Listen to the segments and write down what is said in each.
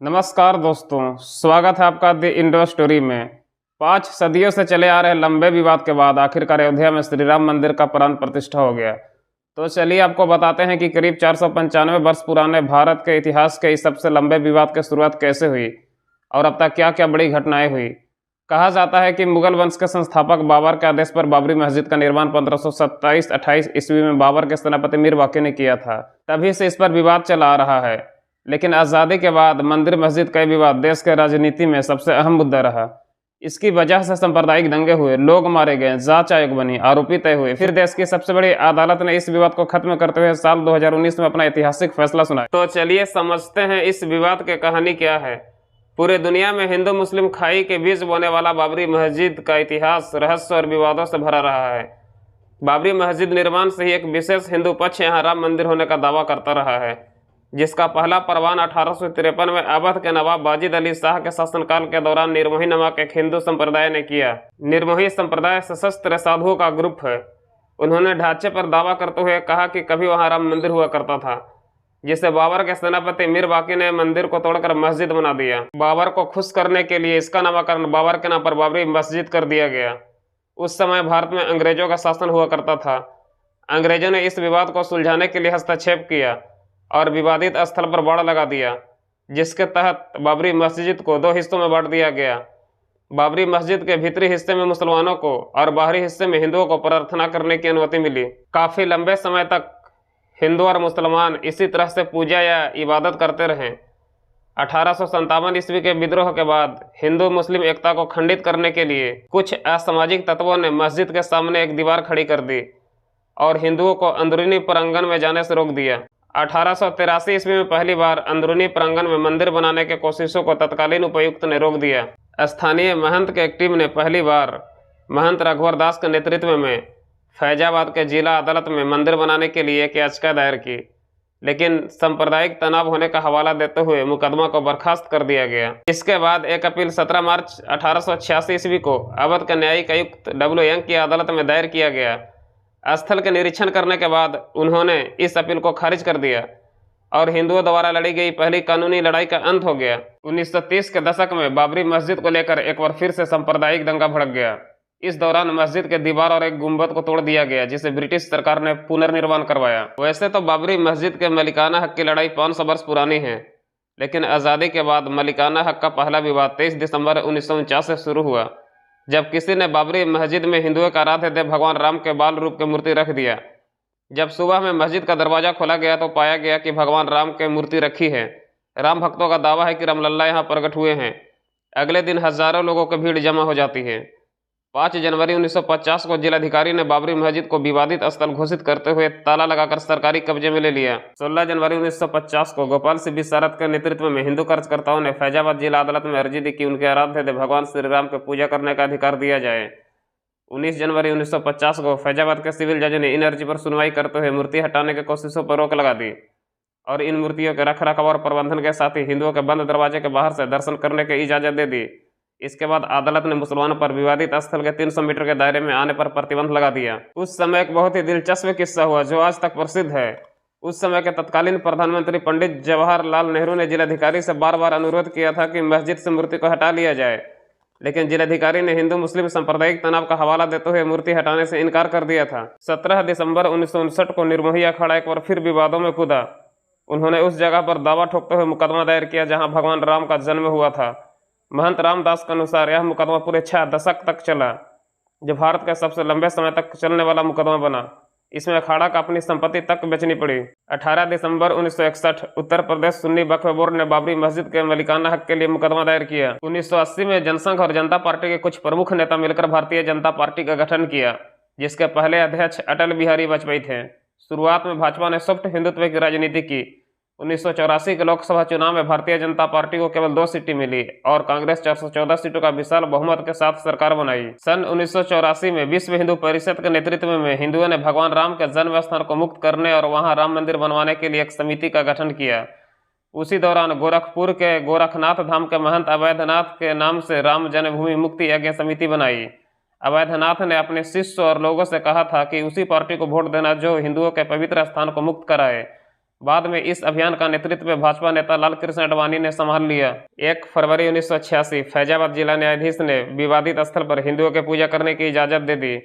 नमस्कार दोस्तों, स्वागत है आपका द इंडो स्टोरी में। 5 सदियों से चले आ रहे लंबे विवाद के बाद आखिरकार अयोध्या में श्री राम मंदिर का प्राण प्रतिष्ठा हो गया। तो चलिए आपको बताते हैं कि करीब 495 वर्ष पुराने भारत के इतिहास के इस सबसे लंबे विवाद की शुरुआत कैसे हुई और अब तक क्या क्या बड़ी घटनाएं हुई। कहा जाता है कि मुगल वंश के संस्थापक बाबर के आदेश पर बाबरी मस्जिद का निर्माण 1527-28 ईस्वी में बाबर के सेनापति मीर वाक़ी ने किया था। तभी से इस पर विवाद चला आ रहा है। लेकिन आज़ादी के बाद मंदिर मस्जिद का विवाद देश के राजनीति में सबसे अहम मुद्दा रहा। इसकी वजह से सांप्रदायिक दंगे हुए, लोग मारे गए, जांच आयोग बनी, आरोपी तय हुए। फिर देश की सबसे बड़ी अदालत ने इस विवाद को खत्म करते हुए साल 2019 में अपना ऐतिहासिक फैसला सुनाया। तो चलिए समझते हैं इस विवाद की कहानी क्या है। पूरे दुनिया में हिंदू मुस्लिम खाई के बीच बोने वाला बाबरी मस्जिद का इतिहास रहस्य और विवादों से भरा रहा है। बाबरी मस्जिद निर्माण से ही एक विशेष हिंदू पक्ष यहाँ राम मंदिर होने का दावा करता रहा है, जिसका पहला परवान 1853 में अवध के नवाब वाजिद अली शाह के शासनकाल के दौरान निर्मोही नामक एक हिंदू संप्रदाय ने किया। निर्मोही संप्रदाय सशस्त्र साधुओं का ग्रुप है। उन्होंने ढांचे पर दावा करते हुए कहा कि कभी वहां राम मंदिर हुआ करता था, जिसे बाबर के सेनापति मीर वाक़ी ने मंदिर को तोड़कर मस्जिद बना दिया। बाबर को खुश करने के लिए इसका नामकरण बाबर के नाम पर बाबरी मस्जिद कर दिया गया। उस समय भारत में अंग्रेजों का शासन हुआ करता था। अंग्रेजों ने इस विवाद को सुलझाने के लिए हस्तक्षेप किया और विवादित स्थल पर बाड़ लगा दिया, जिसके तहत बाबरी मस्जिद को 2 हिस्सों में बांट दिया गया। बाबरी मस्जिद के भीतरी हिस्से में मुसलमानों को और बाहरी हिस्से में हिंदुओं को प्रार्थना करने की अनुमति मिली। काफी लंबे समय तक हिंदू और मुसलमान इसी तरह से पूजा या इबादत करते रहे। 1857 ईस्वी के विद्रोह के बाद हिंदू मुस्लिम एकता को खंडित करने के लिए कुछ असामाजिक तत्वों ने मस्जिद के सामने एक दीवार खड़ी कर दी और हिंदुओं को अंदरूनी प्रांगण में जाने से रोक दिया। 1883 ईस्वी में पहली बार अंदरूनी प्रांगण में मंदिर बनाने के कोशिशों को तत्कालीन उपायुक्त ने रोक दिया। स्थानीय महंत के एक टीम ने पहली बार महंत रघुवर दास के नेतृत्व में फैजाबाद के जिला अदालत में मंदिर बनाने के लिए एक याचिका दायर की, लेकिन सांप्रदायिक तनाव होने का हवाला देते हुए मुकदमा को बर्खास्त कर दिया गया। इसके बाद एक अपील 17 मार्च 1886 ईस्वी को अवध के न्यायिक आयुक्त W. यंग की अदालत में दायर किया गया। स्थल के निरीक्षण करने के बाद उन्होंने इस अपील को खारिज कर दिया और हिंदुओं द्वारा लड़ी गई पहली कानूनी लड़ाई का अंत हो गया। 1930 के दशक में बाबरी मस्जिद को लेकर एक बार फिर से सांप्रदायिक दंगा भड़क गया। इस दौरान मस्जिद के दीवार और एक गुंबद को तोड़ दिया गया, जिसे ब्रिटिश सरकार ने पुनर्निर्माण करवाया। वैसे तो बाबरी मस्जिद के मलिकाना हक की लड़ाई 500 वर्ष पुरानी है, लेकिन आज़ादी के बाद मलिकाना हक का पहला विवाद 23 दिसंबर 1949 से शुरू हुआ, जब किसी ने बाबरी मस्जिद में हिंदुओं का आराध्य देव भगवान राम के बाल रूप की मूर्ति रख दिया। जब सुबह में मस्जिद का दरवाजा खोला गया तो पाया गया कि भगवान राम की मूर्ति रखी है। राम भक्तों का दावा है कि रामलल्ला यहाँ प्रकट हुए हैं। अगले दिन हजारों लोगों की भीड़ जमा हो जाती है। 5 जनवरी 1950 को जिलाधिकारी ने बाबरी मस्जिद को विवादित स्थल घोषित करते हुए ताला लगाकर सरकारी कब्जे में ले लिया। 16 जनवरी 1950 को गोपाल सिंह विशारद के नेतृत्व में हिंदू कार्यकर्ताओं ने फैजाबाद जिला अदालत में अर्जी दी कि उनके आराध्य देव भगवान श्री राम की पूजा करने का अधिकार दिया जाए। 19 जनवरी 1950 को फैजाबाद के सिविल जज ने इन अर्जी पर सुनवाई करते हुए मूर्ति हटाने की कोशिशों पर रोक लगा दी और इन मूर्तियों के रखरखाव और प्रबंधन के साथ ही हिंदुओं के बंद दरवाजे के बाहर से दर्शन करने की इजाजत दे दी। इसके बाद अदालत ने मुसलमानों पर विवादित स्थल के 300 मीटर के दायरे में आने पर प्रतिबंध लगा दिया। उस समय एक बहुत ही दिलचस्प किस्सा हुआ जो आज तक प्रसिद्ध है। उस समय के तत्कालीन प्रधानमंत्री पंडित जवाहरलाल नेहरू ने जिलाधिकारी से बार बार अनुरोध किया था कि मस्जिद से मूर्ति को हटा लिया जाए, लेकिन जिलाधिकारी ने हिंदू मुस्लिम सांप्रदायिक तनाव का हवाला देते हुए मूर्ति हटाने से इनकार कर दिया था। 17 दिसंबर 1959 को निर्मोही अखाड़ा एक बार फिर विवादों में कूदा। उन्होंने उस जगह पर दावा ठोकते हुए मुकदमा दायर किया जहां भगवान राम का जन्म हुआ था। महंत रामदास के अनुसार यह मुकदमा पूरे 6 दशक तक चला, जो भारत का सबसे लंबे समय तक चलने वाला मुकदमा बना। इसमें अखाड़ा का अपनी संपत्ति तक बेचनी पड़ी। 18 दिसंबर 1961 उत्तर प्रदेश सुन्नी वक्फ बोर्ड ने बाबरी मस्जिद के मलिकाना हक के लिए मुकदमा दायर किया। 1980 में जनसंघ और जनता पार्टी के कुछ प्रमुख नेता मिलकर भारतीय जनता पार्टी का गठन किया, जिसके पहले अध्यक्ष अटल बिहारी वाजपेयी थे। शुरुआत में भाजपा ने सॉफ्ट हिंदुत्व की राजनीति की। 1984 के लोकसभा चुनाव में भारतीय जनता पार्टी को केवल 2 सीटें मिली और कांग्रेस 414 सीटों का विशाल बहुमत के साथ सरकार बनाई। सन 1984 में विश्व हिंदू परिषद के नेतृत्व में हिंदुओं ने भगवान राम के जन्म स्थान को मुक्त करने और वहां राम मंदिर बनवाने के लिए एक समिति का गठन किया। उसी दौरान गोरखपुर के गोरखनाथ धाम के महंत अवैधनाथ के नाम से राम जन्मभूमि मुक्ति यज्ञ समिति बनाई। अवैधनाथ ने अपने शिष्य और लोगों से कहा था कि उसी पार्टी को वोट देना जो हिंदुओं के पवित्र स्थान को मुक्त कराए। बाद में इस अभियान का नेतृत्व भाजपा नेता लाल कृष्ण आडवाणी ने संभाल लिया। 1 फरवरी 1986 फैजाबाद जिला न्यायाधीश ने विवादित स्थल पर हिंदुओं के पूजा करने की इजाजत दे दी।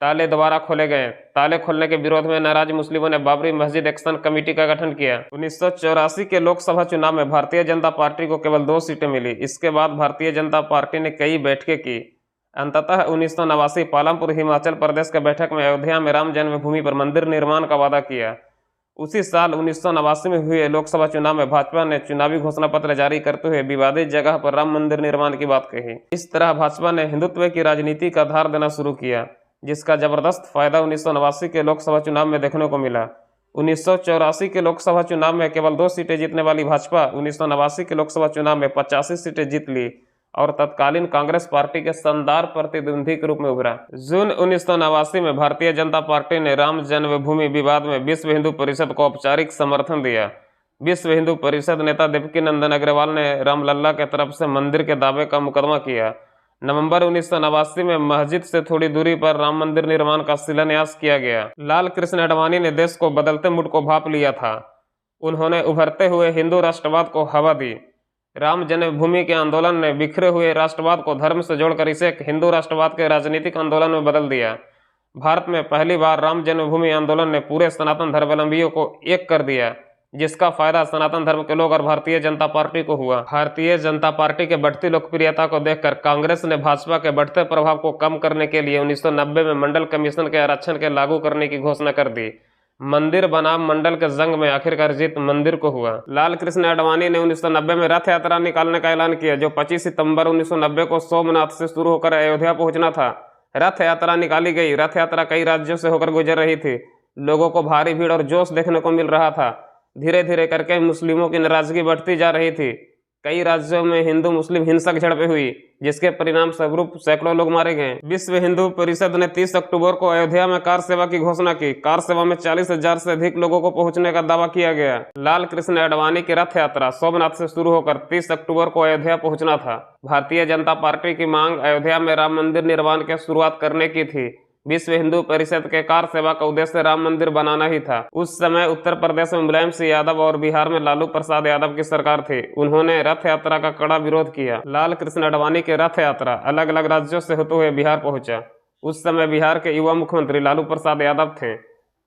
ताले दोबारा खोले गए। ताले खोलने के विरोध में नाराज मुस्लिमों ने बाबरी मस्जिद एक्शन कमेटी का गठन किया। 1984 के लोकसभा चुनाव में भारतीय जनता पार्टी को केवल 2 सीटें मिली। इसके बाद भारतीय जनता पार्टी ने कई बैठकें की। अंततः 1989 पालमपुर हिमाचल प्रदेश के बैठक में अयोध्या में राम जन्मभूमि पर मंदिर निर्माण का वादा किया। उसी साल 1989 में हुए लोकसभा चुनाव में भाजपा ने चुनावी घोषणा पत्र जारी करते हुए विवादित जगह पर राम मंदिर निर्माण की बात कही। इस तरह भाजपा ने हिंदुत्व की राजनीति का धार देना शुरू किया, जिसका जबरदस्त फायदा 1989 के लोकसभा चुनाव में देखने को मिला। 1984 के लोकसभा चुनाव में केवल 2 सीटें जीतने वाली भाजपा 1989 के लोकसभा चुनाव में 85 सीटें जीत ली और तत्कालीन कांग्रेस पार्टी के शानदार प्रतिद्वंदी के रूप में उभरा। जून 1989 में भारतीय जनता पार्टी ने राम जन्मभूमि विवाद में विश्व हिंदू परिषद को औपचारिक समर्थन दिया। विश्व हिंदू परिषद नेता देवकी नंदन अग्रवाल ने रामलला के तरफ से मंदिर के दावे का मुकदमा किया। नवंबर 1989 में मस्जिद से थोड़ी दूरी पर राम मंदिर निर्माण का शिलान्यास किया गया। लाल कृष्ण आडवाणी ने देश को बदलते मुड को भांप लिया था। उन्होंने उभरते हुए हिंदू राष्ट्रवाद को हवा दी। राम जन्मभूमि के आंदोलन ने बिखरे हुए राष्ट्रवाद को धर्म से जोड़कर इसे एक हिंदू राष्ट्रवाद के राजनीतिक आंदोलन में बदल दिया। भारत में पहली बार राम जन्मभूमि आंदोलन ने पूरे सनातन धर्मावलंबियों को एक कर दिया, जिसका फायदा सनातन धर्म के लोग और भारतीय जनता पार्टी को हुआ। भारतीय जनता पार्टी के बढ़ती लोकप्रियता को देखकर कांग्रेस ने भाजपा के बढ़ते प्रभाव को कम करने के लिए 1990 में मंडल कमीशन के आरक्षण के लागू करने की घोषणा कर दी। मंदिर बनाम मंडल के जंग में आखिरकार जीत मंदिर को हुआ। लाल कृष्ण आडवाणी ने 1990 में रथ यात्रा निकालने का ऐलान किया, जो 25 सितंबर 1990 को सोमनाथ से शुरू होकर अयोध्या पहुंचना था। रथ यात्रा निकाली गई। रथ यात्रा कई राज्यों से होकर गुजर रही थी। लोगों को भारी भीड़ और जोश देखने को मिल रहा था। धीरे धीरे करके मुस्लिमों की नाराजगी बढ़ती जा रही थी। कई राज्यों में हिंदू मुस्लिम हिंसक झड़पें हुई, जिसके परिणाम स्वरूप सैकड़ों लोग मारे गए। विश्व हिंदू परिषद ने 30 अक्टूबर को अयोध्या में कार सेवा की घोषणा की। कार सेवा में 40,000 से अधिक लोगों को पहुंचने का दावा किया गया। लाल कृष्ण आडवाणी की रथ यात्रा सोमनाथ से शुरू होकर 30 अक्टूबर को अयोध्या पहुंचना था। भारतीय जनता पार्टी की मांग अयोध्या में राम मंदिर निर्माण की शुरुआत करने की थी। विश्व हिंदू परिषद के कार सेवा का उद्देश्य राम मंदिर बनाना ही था। उस समय उत्तर प्रदेश में मुलायम सिंह यादव और बिहार में लालू प्रसाद यादव की सरकार थी। उन्होंने रथ यात्रा का कड़ा विरोध किया। लाल कृष्ण आडवाणी की रथ यात्रा अलग अलग राज्यों से होते हुए बिहार पहुंचा। उस समय बिहार के युवा मुख्यमंत्री लालू प्रसाद यादव थे।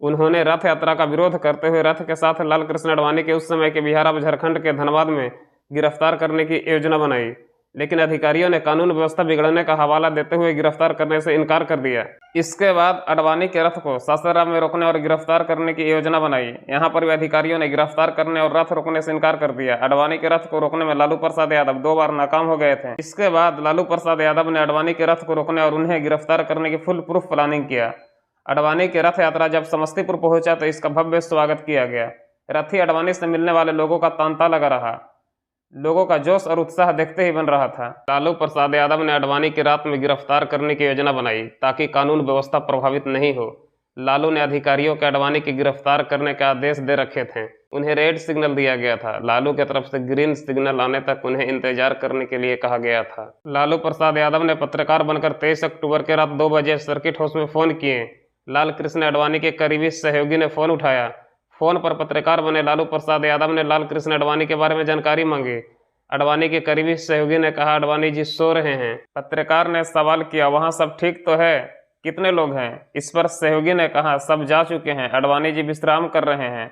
उन्होंने रथ यात्रा का विरोध करते हुए रथ के साथ लाल कृष्ण आडवाणी के उस समय के बिहार अब झारखंड के धनबाद में गिरफ्तार करने की योजना बनाई, लेकिन अधिकारियों ने कानून व्यवस्था बिगड़ने का हवाला देते हुए गिरफ्तार करने से इनकार कर दिया। इसके बाद आडवाणी के रथ को सासाराम में रोकने और गिरफ्तार करने की योजना बनाई। यहाँ पर भी अधिकारियों ने गिरफ्तार करने और रथ रोकने से इनकार कर दिया। आडवाणी के रथ को रोकने में लालू प्रसाद यादव 2 बार नाकाम हो गए थे। इसके बाद लालू प्रसाद यादव ने आडवाणी के रथ को रोकने और उन्हें गिरफ्तार करने की फुल प्रूफ प्लानिंग किया। आडवाणी के रथ यात्रा जब समस्तीपुर पहुंचा तो इसका भव्य स्वागत किया गया। रथी आडवाणी से मिलने वाले लोगों का तांता लगा रहा। लोगों का जोश और उत्साह देखते ही बन रहा था। लालू प्रसाद यादव ने आडवाणी की रात में गिरफ्तार करने की योजना बनाई ताकि कानून व्यवस्था प्रभावित नहीं हो। लालू ने अधिकारियों के आडवाणी की गिरफ्तार करने का आदेश दे रखे थे। उन्हें रेड सिग्नल दिया गया था। लालू की तरफ से ग्रीन सिग्नल आने तक उन्हें इंतजार करने के लिए कहा गया था। लालू प्रसाद यादव ने पत्रकार बनकर 23 अक्टूबर के रात 2 बजे सर्किट हाउस में फोन किए। लाल कृष्ण आडवाणी के करीबी सहयोगी ने फोन उठाया। फोन पर पत्रकार बने लालू प्रसाद यादव ने लाल कृष्ण आडवाणी के बारे में जानकारी मांगी। आडवाणी के करीबी सहयोगी ने कहा, आडवाणी जी सो रहे हैं। पत्रकार ने सवाल किया, वहां सब ठीक तो है, कितने लोग हैं? इस पर सहयोगी ने कहा, सब जा चुके हैं, आडवाणी जी विश्राम कर रहे हैं।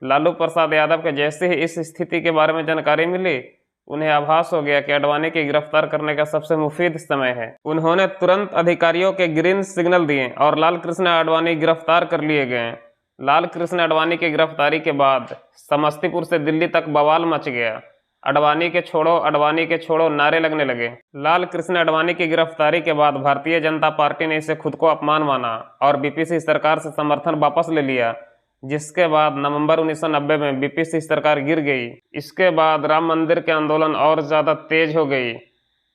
लालू प्रसाद यादव के जैसे ही इस स्थिति के बारे में जानकारी मिली, उन्हें आभास हो गया कि आडवाणी की गिरफ्तार करने का सबसे मुफीद समय है। उन्होंने तुरंत अधिकारियों के ग्रीन सिग्नल दिए और लाल कृष्ण आडवाणी गिरफ्तार कर लिए गए। लाल कृष्ण आडवाणी की गिरफ्तारी के बाद समस्तीपुर से दिल्ली तक बवाल मच गया। आडवाणी के छोड़ो नारे लगने लगे। लाल कृष्ण आडवाणी की गिरफ्तारी के बाद भारतीय जनता पार्टी ने इसे खुद को अपमान माना और बीपीसी सरकार से समर्थन वापस ले लिया, जिसके बाद नवंबर 1990 में बीपीसी सरकार गिर गई। इसके बाद राम मंदिर के आंदोलन और ज्यादा तेज हो गई।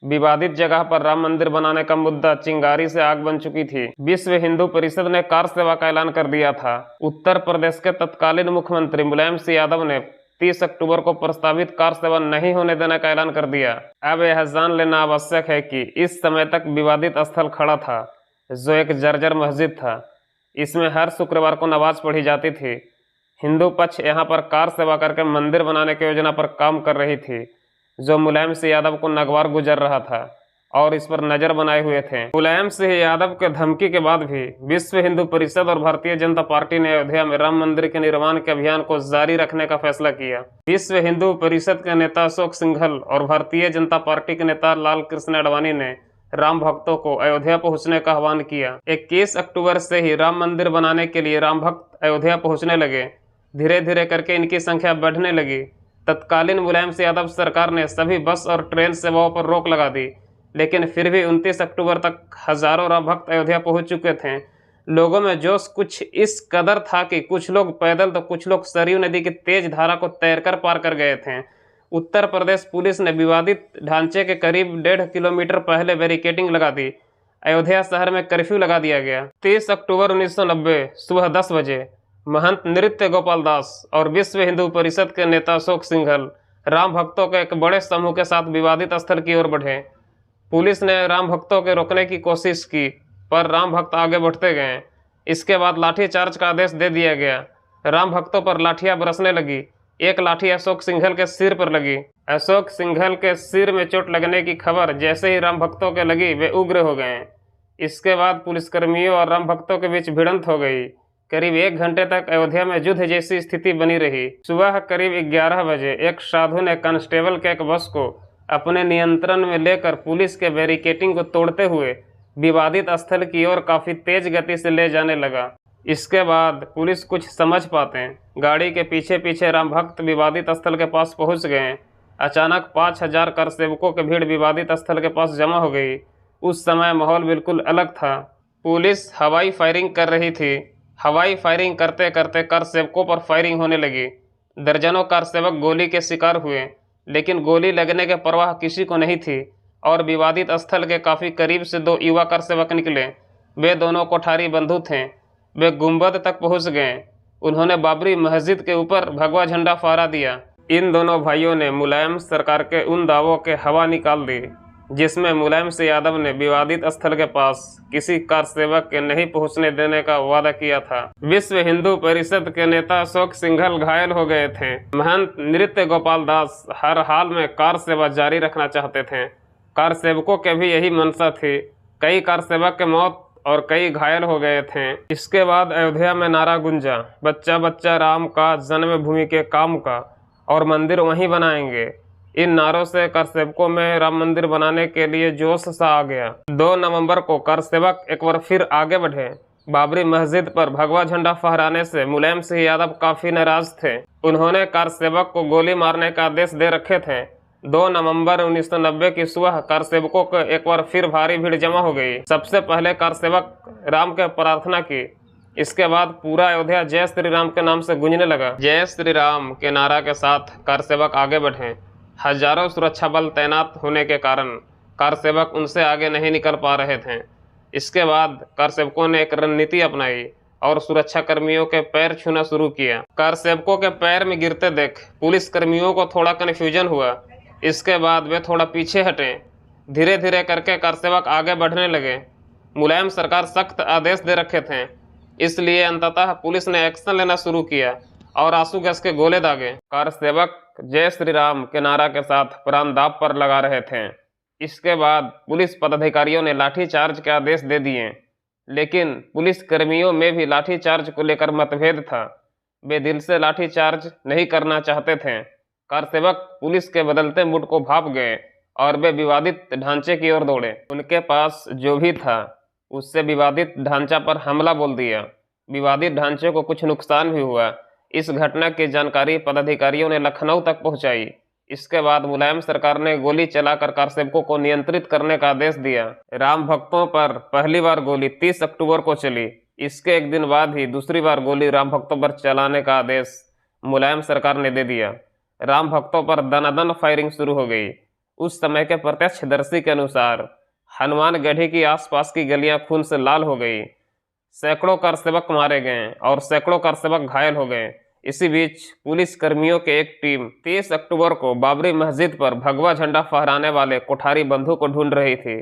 विवादित जगह पर राम मंदिर बनाने का मुद्दा चिंगारी से आग बन चुकी थी। विश्व हिंदू परिषद ने कार सेवा का ऐलान कर दिया था। उत्तर प्रदेश के तत्कालीन मुख्यमंत्री मुलायम सिंह यादव ने 30 अक्टूबर को प्रस्तावित कार सेवा नहीं होने देने का ऐलान कर दिया। अब यह जान लेना आवश्यक है कि इस समय तक विवादित स्थल खड़ा था, जो एक जर्जर मस्जिद था। इसमें हर शुक्रवार को नमाज पढ़ी जाती थी। हिंदू पक्ष यहाँ पर कार सेवा करके मंदिर बनाने की योजना पर काम कर रही थी, जो मुलायम सिंह यादव को नागवार गुजर रहा था और इस पर नजर बनाए हुए थे। मुलायम सिंह यादव के धमकी के बाद भी विश्व हिंदू परिषद और भारतीय जनता पार्टी ने अयोध्या में राम मंदिर के निर्माण के अभियान को जारी रखने का फैसला किया। विश्व हिंदू परिषद के नेता अशोक सिंघल और भारतीय जनता पार्टी के नेता लाल कृष्ण आडवाणी ने राम भक्तों को अयोध्या पहुंचने का आह्वान किया। 21 अक्टूबर से ही राम मंदिर बनाने के लिए राम भक्त अयोध्या पहुंचने लगे। धीरे धीरे करके इनकी संख्या बढ़ने लगी। तत्कालीन मुलायम सिंह यादव सरकार ने सभी बस और ट्रेन सेवाओं पर रोक लगा दी, लेकिन फिर भी 29 अक्टूबर तक हजारों राम भक्त अयोध्या पहुंच चुके थे। लोगों में जोश कुछ इस कदर था कि कुछ लोग पैदल तो कुछ लोग सरयू नदी की तेज धारा को तैरकर पार कर गए थे। उत्तर प्रदेश पुलिस ने विवादित ढांचे के करीब 1.5 किलोमीटर पहले बैरिकेडिंग लगा दी। अयोध्या शहर में कर्फ्यू लगा दिया गया। 30 अक्टूबर 1990 सुबह 10 बजे महंत नृत्य गोपाल दास और विश्व हिंदू परिषद के नेता अशोक सिंघल राम भक्तों के एक बड़े समूह के साथ विवादित स्थल की ओर बढ़े। पुलिस ने राम भक्तों के रोकने की कोशिश की, पर राम भक्त आगे बढ़ते गए। इसके बाद लाठी चार्ज का आदेश दे दिया गया। राम भक्तों पर लाठियां बरसने लगी। एक लाठी अशोक सिंघल के सिर पर लगी। अशोक सिंघल के सिर में चोट लगने की खबर जैसे ही राम भक्तों के लगी, वे उग्र हो गए। इसके बाद पुलिसकर्मियों और राम भक्तों के बीच भिड़ंत हो गई। करीब 1 घंटे तक अयोध्या में युद्ध जैसी स्थिति बनी रही। सुबह करीब 11 बजे एक साधु ने कांस्टेबल के एक बस को अपने नियंत्रण में लेकर पुलिस के बैरिकेडिंग को तोड़ते हुए विवादित स्थल की ओर काफी तेज गति से ले जाने लगा। इसके बाद पुलिस कुछ समझ पाते गाड़ी के पीछे पीछे राम भक्त विवादित स्थल के पास पहुंच गए। अचानक 5000 कर सेवकों की भीड़ विवादित स्थल के पास जमा हो गई। उस समय माहौल बिल्कुल अलग था। पुलिस हवाई फायरिंग कर रही थी। हवाई फायरिंग करते करते कार सेवकों पर फायरिंग होने लगी। दर्जनों कार सेवक गोली के शिकार हुए, लेकिन गोली लगने के परवाह किसी को नहीं थी और विवादित स्थल के काफी करीब से 2 युवा कार सेवक निकले। वे दोनों कोठारी बंधु थे। वे गुंबद तक पहुंच गए। उन्होंने बाबरी मस्जिद के ऊपर भगवा झंडा फहरा दिया। इन दोनों भाइयों ने मुलायम सरकार के उन दावों के हवा निकाल दी जिसमें मुलायम सिंह यादव ने विवादित स्थल के पास किसी कार सेवक के नहीं पहुंचने देने का वादा किया था। विश्व हिंदू परिषद के नेता अशोक सिंघल घायल हो गए थे। महंत नृत्य गोपाल दास हर हाल में कार सेवा जारी रखना चाहते थे। कार सेवकों के भी यही मंशा थी। कई कार सेवक के मौत और कई घायल हो गए थे। इसके बाद अयोध्या में नारा गूंजा, बच्चा बच्चा राम का, जन्मभूमि के काम का, और मंदिर वहीं बनाएंगे। इन नारों से कार सेवकों में राम मंदिर बनाने के लिए जोश सा आ गया। 2 नवंबर को कार सेवक एक बार फिर आगे बढ़े। बाबरी मस्जिद पर भगवा झंडा फहराने से मुलायम सिंह यादव काफी नाराज थे। उन्होंने कार सेवक को गोली मारने का आदेश दे रखे थे। 2 नवंबर 1990 की सुबह कार सेवकों को एक बार फिर भारी भीड़ जमा हो गई। सबसे पहले कार सेवक राम के प्रार्थना की। इसके बाद पूरा अयोध्या जय श्री राम के नाम से गूंजने लगा। जय श्री राम के नारा के साथ कार सेवक आगे बढ़े। हजारों सुरक्षा बल तैनात होने के कारण कार सेवक उनसे आगे नहीं निकल पा रहे थे। इसके बाद कार सेवकों ने एक रणनीति अपनाई और सुरक्षा कर्मियों के पैर छूना शुरू किया। कार सेवकों के पैर में गिरते देख पुलिस कर्मियों को थोड़ा कन्फ्यूजन हुआ। इसके बाद वे थोड़ा पीछे हटे। धीरे धीरे करके कार सेवक आगे बढ़ने लगे। मुलायम सरकार सख्त आदेश दे रखे थे, इसलिए अंततः पुलिस ने एक्शन लेना शुरू किया और आंसू गैस के गोले दागे। कार सेवक जय श्री राम के नारा के साथ प्राण दांव पर लगा रहे थे। इसके बाद पुलिस पदाधिकारियों ने लाठी चार्ज के आदेश दे दिए, लेकिन पुलिस कर्मियों में भी लाठी चार्ज को लेकर मतभेद था। वे दिल से लाठी चार्ज नहीं करना चाहते थे। कार सेवक पुलिस के बदलते मूड को भाप गए और वे विवादित ढांचे की ओर दौड़े। उनके पास जो भी था उससे विवादित ढांचा पर हमला बोल दिया। विवादित ढांचे को कुछ नुकसान भी हुआ। इस घटना की जानकारी पदाधिकारियों ने लखनऊ तक पहुंचाई। इसके बाद मुलायम सरकार ने गोली चलाकर कार सेवकों को नियंत्रित करने का आदेश दिया। राम भक्तों पर पहली बार गोली 30 अक्टूबर को चली। इसके एक दिन बाद ही दूसरी बार गोली राम भक्तों पर चलाने का आदेश मुलायम सरकार ने दे दिया। राम भक्तों पर दनादन फायरिंग शुरू हो गई। उस समय के प्रत्यक्षदर्शी के अनुसार हनुमानगढ़ी की आसपास की गलियां खून से लाल हो गई। सैकड़ों कार सेवक मारे गए और सैकड़ों कार सेवक घायल हो गए। इसी बीच पुलिस कर्मियों की एक टीम 30 अक्टूबर को बाबरी मस्जिद पर भगवा झंडा फहराने वाले कोठारी बंधु को ढूंढ रही थी।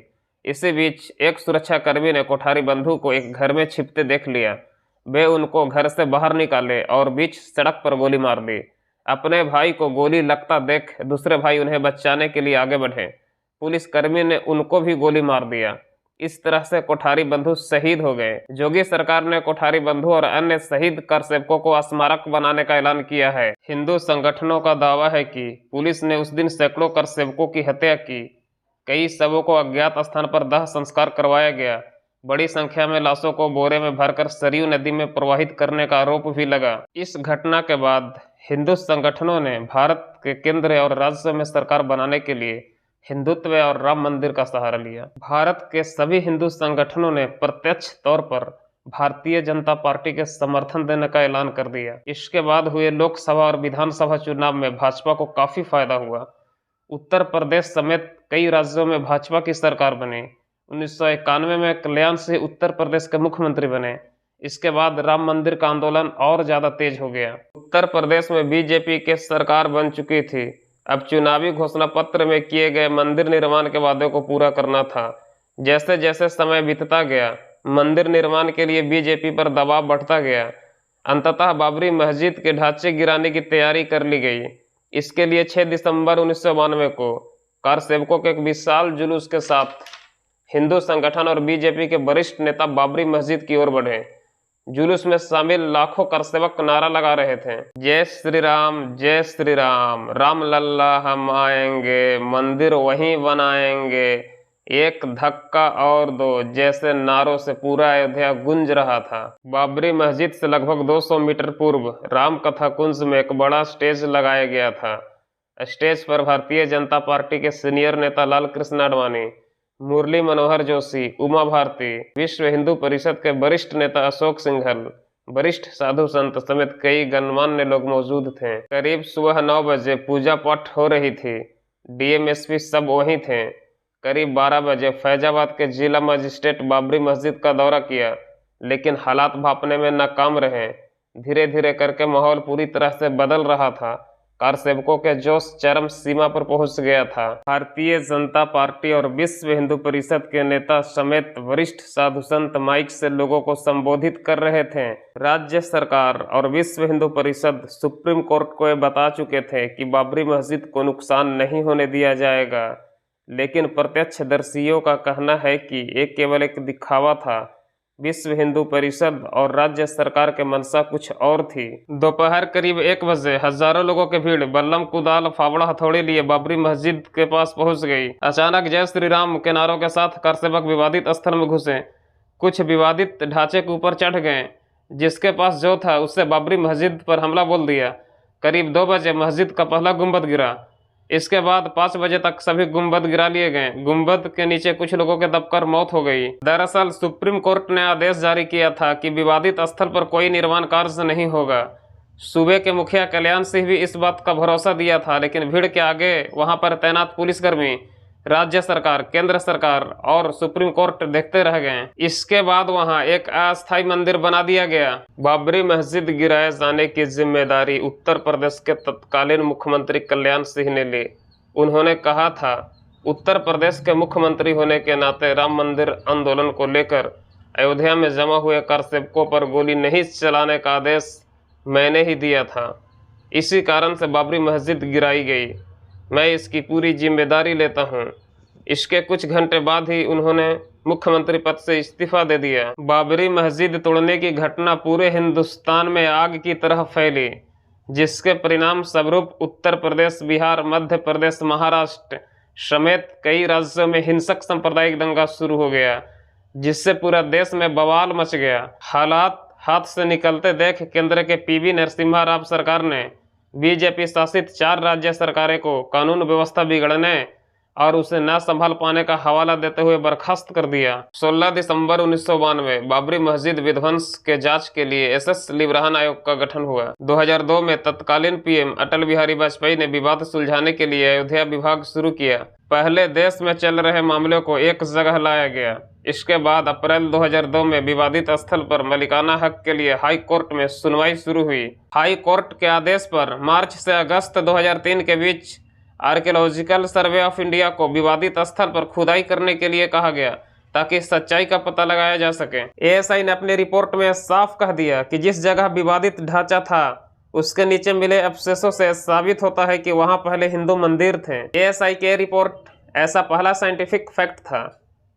इसी बीच एक सुरक्षा कर्मी ने कोठारी बंधु को एक घर में छिपते देख लिया। वे उनको घर से बाहर निकाले और बीच सड़क पर गोली मार दी। अपने भाई को गोली लगता देख दूसरे भाई उन्हें बचाने के लिए आगे बढ़े। पुलिसकर्मी ने उनको भी गोली मार दिया। इस तरह से कोठारी बंधु शहीद हो गए। जोगी सरकार ने कोठारी बंधु और अन्य शहीद कारसेवकों को स्मारक बनाने का ऐलान किया है। हिंदू संगठनों का दावा है कि पुलिस ने उस दिन सैकड़ों कारसेवकों की हत्या की। कई शवों को अज्ञात स्थान पर दाह संस्कार करवाया गया। बड़ी संख्या में लाशों को बोरे में भरकर सरयू नदी में प्रवाहित करने का आरोप भी लगा। इस घटना के बाद हिंदू संगठनों ने भारत के केंद्र और राज्य में सरकार बनाने के लिए हिंदुत्व और राम मंदिर का सहारा लिया। भारत के सभी हिंदू संगठनों ने प्रत्यक्ष तौर पर भारतीय जनता पार्टी के समर्थन देने का ऐलान कर दिया। इसके बाद हुए लोकसभा और विधानसभा चुनाव में भाजपा को काफी फायदा हुआ। उत्तर प्रदेश समेत कई राज्यों में भाजपा की सरकार बनी। 1991 में कल्याण सिंह उत्तर प्रदेश के मुख्यमंत्री बने। इसके बाद राम मंदिर का आंदोलन और ज्यादा तेज हो गया। उत्तर प्रदेश में बीजेपी की सरकार बन चुकी थी। अब चुनावी घोषणा पत्र में किए गए मंदिर निर्माण के वादे को पूरा करना था। जैसे जैसे समय बीतता गया, मंदिर निर्माण के लिए बीजेपी पर दबाव बढ़ता गया। अंततः बाबरी मस्जिद के ढांचे गिराने की तैयारी कर ली गई। इसके लिए 6 दिसंबर 1992 को कारसेवकों के एक विशाल जुलूस के साथ हिंदू संगठन और बीजेपी के वरिष्ठ नेता बाबरी मस्जिद की ओर बढ़े। जुलूस में शामिल लाखों कारसेवक नारा लगा रहे थे, जय श्री राम, राम लल्ला हम आएंगे, मंदिर वहीं बनाएंगे, एक धक्का और दो जैसे नारों से पूरा अयोध्या गूंज रहा था। बाबरी मस्जिद से लगभग 200 मीटर पूर्व राम कथा कुंज में एक बड़ा स्टेज लगाया गया था। स्टेज पर भारतीय जनता पार्टी के सीनियर नेता लाल कृष्ण आडवाणी, मुरली मनोहर जोशी, उमा भारती, विश्व हिंदू परिषद के वरिष्ठ नेता अशोक सिंघल, वरिष्ठ साधु संत समेत कई गणमान्य लोग मौजूद थे। करीब सुबह 9 बजे पूजा पाठ हो रही थी। डीएम-एसपी सब वहीं थे। करीब 12 बजे फैजाबाद के जिला मजिस्ट्रेट बाबरी मस्जिद का दौरा किया, लेकिन हालात भांपने में नाकाम रहे। धीरे धीरे करके माहौल पूरी तरह से बदल रहा था। कारसेवकों के जोश चरम सीमा पर पहुंच गया था। भारतीय जनता पार्टी और विश्व हिंदू परिषद के नेता समेत वरिष्ठ साधु संत माइक से लोगों को संबोधित कर रहे थे। राज्य सरकार और विश्व हिंदू परिषद सुप्रीम कोर्ट को ये बता चुके थे कि बाबरी मस्जिद को नुकसान नहीं होने दिया जाएगा, लेकिन प्रत्यक्षदर्शियों का कहना है कि ये केवल एक दिखावा था। विश्व हिंदू परिषद और राज्य सरकार के मंशा कुछ और थी। दोपहर करीब 1 बजे हजारों लोगों की भीड़ बल्लम कुदाल फावड़ा हथौड़ी लिए बाबरी मस्जिद के पास पहुंच गई। अचानक जय श्री राम के नारों के साथ कारसेवक विवादित स्थल में घुसे। कुछ विवादित ढांचे के ऊपर चढ़ गए। जिसके पास जो था उससे बाबरी मस्जिद पर हमला बोल दिया। करीब 2 बजे मस्जिद का पहला गुंबद गिरा। इसके बाद 5 बजे तक सभी गुंबद गिरा लिए गए। गुंबद के नीचे कुछ लोगों के दबकर मौत हो गई। दरअसल सुप्रीम कोर्ट ने आदेश जारी किया था कि विवादित स्थल पर कोई निर्माण कार्य नहीं होगा। सूबे के मुखिया कल्याण सिंह भी इस बात का भरोसा दिया था, लेकिन भीड़ के आगे वहां पर तैनात पुलिसकर्मी, राज्य सरकार, केंद्र सरकार और सुप्रीम कोर्ट देखते रह गए। इसके बाद वहां एक अस्थायी मंदिर बना दिया गया। बाबरी मस्जिद गिराए जाने की जिम्मेदारी उत्तर प्रदेश के तत्कालीन मुख्यमंत्री कल्याण सिंह ने ली। उन्होंने कहा था, उत्तर प्रदेश के मुख्यमंत्री होने के नाते राम मंदिर आंदोलन को लेकर अयोध्या में जमा हुए कारसेवकों पर गोली नहीं चलाने का आदेश मैंने ही दिया था। इसी कारण से बाबरी मस्जिद गिराई गई। मैं इसकी पूरी जिम्मेदारी लेता हूं। इसके कुछ घंटे बाद ही उन्होंने मुख्यमंत्री पद से इस्तीफा दे दिया। बाबरी मस्जिद तोड़ने की घटना पूरे हिंदुस्तान में आग की तरह फैली, जिसके परिणाम स्वरूप उत्तर प्रदेश, बिहार, मध्य प्रदेश, महाराष्ट्र समेत कई राज्यों में हिंसक सांप्रदायिक दंगा शुरू हो गया, जिससे पूरा देश में बवाल मच गया। हालात हाथ से निकलते देख केंद्र के पीवी नरसिम्हा राव सरकार ने बीजेपी शासित 4 राज्य सरकारों को कानून व्यवस्था बिगड़ने और उसे न संभाल पाने का हवाला देते हुए बर्खास्त कर दिया। 16 दिसंबर 1992 बाबरी मस्जिद विध्वंस के जांच के लिए एस लिब्राहन आयोग का गठन हुआ। 2002 में तत्कालीन पीएम अटल बिहारी वाजपेयी ने विवाद सुलझाने के लिए अयोध्या विभाग शुरू किया। पहले देश में चल रहे मामलों को एक जगह लाया गया। इसके बाद अप्रैल 2002 में विवादित स्थल पर मलिकाना हक के लिए हाई कोर्ट में सुनवाई शुरू हुई। हाई कोर्ट के आदेश पर मार्च से अगस्त 2003 के बीच आर्कियोलॉजिकल सर्वे ऑफ इंडिया को विवादित स्थल पर खुदाई करने के लिए कहा गया। ताकि सच्चाई का पता लगाया जा सके। एएसआई ने अपनी रिपोर्ट में साफ कह दिया कि जिस जगह विवादित ढांचा था उसके नीचे मिले अवशेषों से साबित होता है कि वहां पहले हिंदू मंदिर थे। एएसआई की रिपोर्ट ऐसा पहला साइंटिफिक फैक्ट था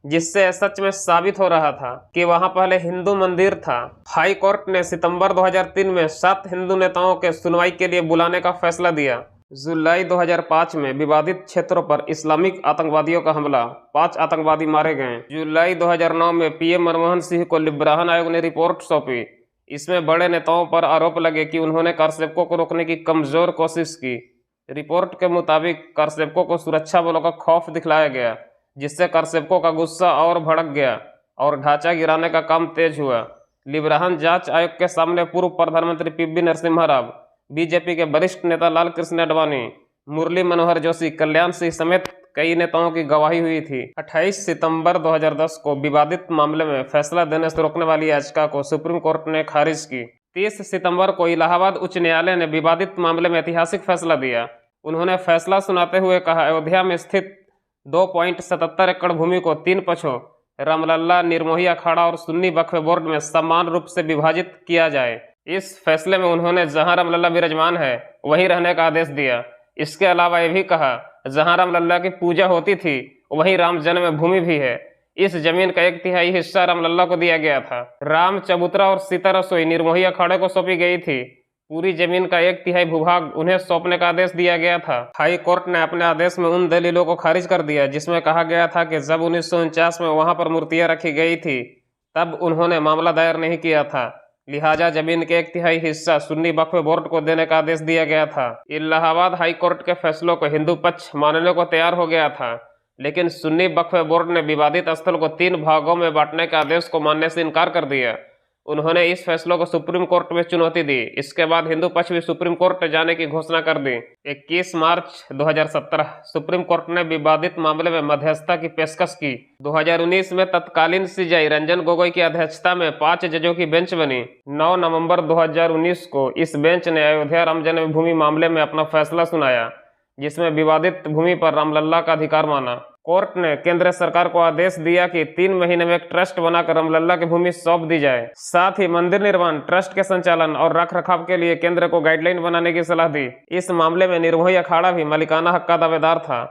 जिससे सच में साबित हो रहा था कि वहां पहले हिंदू मंदिर था। हाई कोर्ट ने सितंबर 2003 में 7 हिंदू नेताओं के सुनवाई के लिए बुलाने का फैसला दिया। जुलाई 2005 में विवादित क्षेत्रों पर इस्लामिक आतंकवादियों का हमला, 5 आतंकवादी मारे गए। जुलाई 2009 में पीएम मनमोहन सिंह को लिब्राहन आयोग ने रिपोर्ट सौंपी। इसमें बड़े नेताओं पर आरोप लगे कि उन्होंने कारसेवकों को रोकने की कमजोर कोशिश की। रिपोर्ट के मुताबिक कारसेवकों को सुरक्षा बलों का खौफ दिखलाया गया, जिससे कारसेवकों का गुस्सा और भड़क गया और ढांचा गिराने का काम तेज हुआ। लिब्राहन जांच आयोग के सामने पूर्व प्रधानमंत्री पीवी नरसिम्हा राव, बीजेपी के वरिष्ठ नेता लाल कृष्ण आडवाणी, मुरली मनोहर जोशी, कल्याण सिंह समेत कई नेताओं की गवाही हुई थी। 28 सितंबर 2010 को विवादित मामले में फैसला देने से रोकने वाली याचिका को सुप्रीम कोर्ट ने खारिज की। 30 सितंबर को इलाहाबाद उच्च न्यायालय ने विवादित मामले में ऐतिहासिक फैसला दिया। उन्होंने फैसला सुनाते हुए कहा, अयोध्या में स्थित 2.77 एकड़ भूमि को 3 पक्षों रामलल्ला, निर्मोही अखाड़ा और सुन्नी वक्फ बोर्ड में समान रूप से विभाजित किया जाए। इस फैसले में उन्होंने जहां रामलल्ला विराजमान है वहीं रहने का आदेश दिया। इसके अलावा यह भी कहा, जहां रामलल्ला की पूजा होती थी वहीं राम जन्मभूमि भी है। इस जमीन का 1/3 हिस्सा रामलल्ला को दिया गया था। राम चबूतरा और सीता रसोई निर्मोही अखाड़े को सौंपी गई थी। पूरी जमीन का 1/3 भूभाग उन्हें सौंपने का आदेश दिया गया था। हाई कोर्ट ने अपने आदेश में उन दलीलों को खारिज कर दिया जिसमें कहा गया था कि जब 1949 में वहां पर मूर्तियां रखी गई थी तब उन्होंने मामला दायर नहीं किया था, लिहाजा जमीन के 1/3 हिस्सा सुन्नी वक्फ बोर्ड को देने का आदेश दिया गया था। इलाहाबाद हाई कोर्ट के फैसलों को हिंदू पक्ष मानने को तैयार हो गया था, लेकिन सुन्नी वक्फ बोर्ड ने विवादित स्थल को 3 भागों में बांटने के आदेश को मानने से इनकार कर दिया। उन्होंने इस फैसलों को सुप्रीम कोर्ट में चुनौती दी। इसके बाद हिंदू पक्ष भी सुप्रीम कोर्ट जाने की घोषणा कर दी। 21 मार्च 2017 सुप्रीम कोर्ट ने विवादित मामले में मध्यस्थता की पेशकश की। 2019 में तत्कालीन सीजेआई रंजन गोगोई की अध्यक्षता में 5 जजों की बेंच बनी। 9 नवंबर 2019 को इस बेंच ने अयोध्या राम जन्मभूमि मामले में अपना फैसला सुनाया, जिसमें विवादित भूमि पर रामलल्ला का अधिकार माना। कोर्ट ने केंद्र सरकार को आदेश दिया कि 3 महीने में एक ट्रस्ट बनाकर रामलल्ला की भूमि सौंप दी जाए। साथ ही मंदिर निर्माण, ट्रस्ट के संचालन और रखरखाव के लिए केंद्र को गाइडलाइन बनाने की सलाह दी। इस मामले में निर्मोही अखाड़ा भी मालिकाना हक का दावेदार था।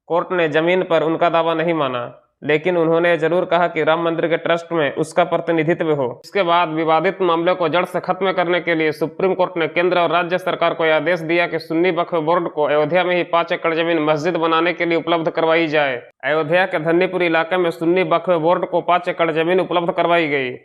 कोर्ट ने जमीन पर उनका दावा नहीं माना, लेकिन उन्होंने जरूर कहा कि राम मंदिर के ट्रस्ट में उसका प्रतिनिधित्व हो। इसके बाद विवादित मामले को जड़ से खत्म करने के लिए सुप्रीम कोर्ट ने केंद्र और राज्य सरकार को आदेश दिया कि सुन्नी वक्फ बोर्ड को अयोध्या में ही 5 एकड़ जमीन मस्जिद बनाने के लिए उपलब्ध करवाई जाए। अयोध्या के धन्नीपुर इलाके में सुन्नी वक्फ बोर्ड को 5 एकड़ जमीन उपलब्ध करवाई गई।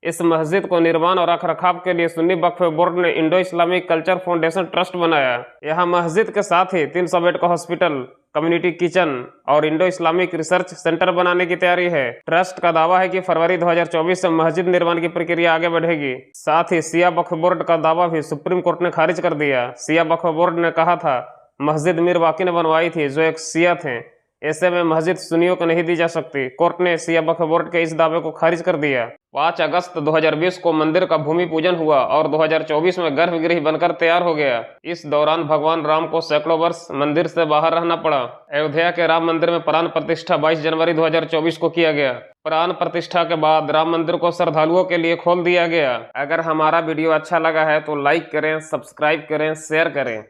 इस मस्जिद को निर्माण और रखरखाव के लिए सुन्नी वक्फ बोर्ड ने Indo Islamic culture foundation trust बनाया। यहाँ मस्जिद के साथ ही 300 बेड का हॉस्पिटल, कम्युनिटी किचन और इंडो इस्लामिक रिसर्च सेंटर बनाने की तैयारी है। ट्रस्ट का दावा है कि फरवरी 2024 से मस्जिद निर्माण की प्रक्रिया आगे बढ़ेगी। साथ ही शिया वक्फ बोर्ड का दावा भी सुप्रीम कोर्ट ने खारिज कर दिया। शिया वक्फ बोर्ड ने कहा था मस्जिद मीर वाकी ने बनवाई थी, जो एक शिया थे, ऐसे में मस्जिद सुन्नियों को नहीं दी जा सकती। कोर्ट ने शिया वक्फ बोर्ड के इस दावे को खारिज कर दिया। 5 अगस्त 2020 को मंदिर का भूमि पूजन हुआ और 2024 में गर्भगृह बनकर तैयार हो गया। इस दौरान भगवान राम को सैकड़ों वर्ष मंदिर से बाहर रहना पड़ा। अयोध्या के राम मंदिर में प्राण प्रतिष्ठा 22 जनवरी 2024 को किया गया। प्राण प्रतिष्ठा के बाद राम मंदिर को श्रद्धालुओं के लिए खोल दिया गया। अगर हमारा वीडियो अच्छा लगा है तो लाइक करें, सब्सक्राइब करें, शेयर करें।